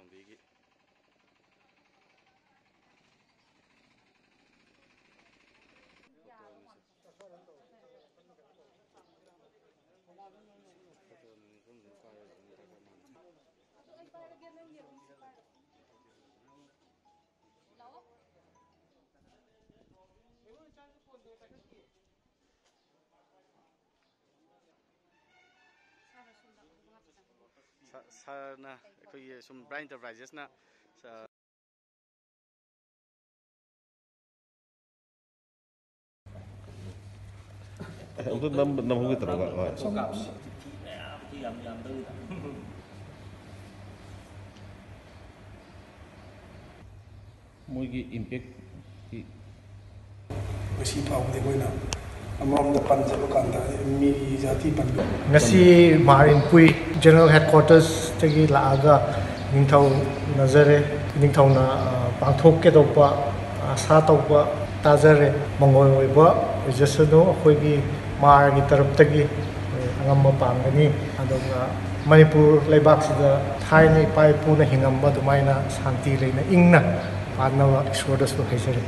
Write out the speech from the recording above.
ꯇꯣꯝꯕꯤꯒꯤ ꯁꯥꯔꯅ ꯑꯩꯈꯣꯏꯒꯤ ꯁꯨꯝ ꯕ꯭ꯔꯥꯏꯠ ꯏꯟꯇꯔꯄ꯭ꯔꯥꯏꯖꯦꯁꯅ ꯅꯝꯍꯧꯒꯦ ꯇꯧꯔꯒ ꯃꯣꯏꯒꯤ ꯏꯝꯄꯦꯛꯀꯤ ꯉꯁꯤ ꯐꯥꯎꯕꯗꯤ ꯑꯩꯈꯣꯏꯅ ꯑꯃꯔꯣꯝꯗ ꯄꯟꯖꯕ ꯀꯥꯟꯗ ꯃꯤꯒꯤ ꯖꯥꯇꯤ ꯄꯟꯕ ꯉꯁꯤ ꯃꯍꯥꯔꯤꯟꯄꯨꯏ ꯖꯦꯅꯔꯦꯜ ꯍꯦꯗꯀ꯭ꯋꯥꯔꯇꯔꯁꯇꯒꯤ ꯂꯥꯛꯑꯒ ꯅꯤꯡꯊꯧ ꯅꯖꯔꯦ ꯅꯤꯡꯊꯧꯅ ꯄꯥꯡꯊꯣꯛꯀꯗꯧꯕ ꯑꯁꯥ ꯇꯧꯕ ꯇꯥꯖꯔꯦ ꯃꯪꯒꯣꯜ ꯑꯣꯏꯕ ꯑꯣꯏꯖꯁꯅꯨ ꯑꯩꯈꯣꯏꯒꯤ ꯃꯥꯔꯒꯤ ꯇꯔꯞꯇꯒꯤ ꯑꯉꯝꯕ ꯄꯥꯡꯒꯅꯤ ꯑꯗꯨꯒ ꯃꯅꯤꯄꯨꯔ ꯂꯩꯕꯥꯛꯁꯤꯗ ꯊꯥꯏꯅ ꯏꯄꯥ ꯏꯄꯨꯅ ꯍꯤꯡꯉꯝꯕ ꯑꯗꯨꯃꯥꯏꯅ ꯁꯥꯟꯇꯤ ꯂꯩꯅ ꯏꯪꯅ ꯄꯥꯟꯅꯕ ꯏꯁꯣꯔꯗꯁꯨ ꯍꯥꯏꯖꯔꯤ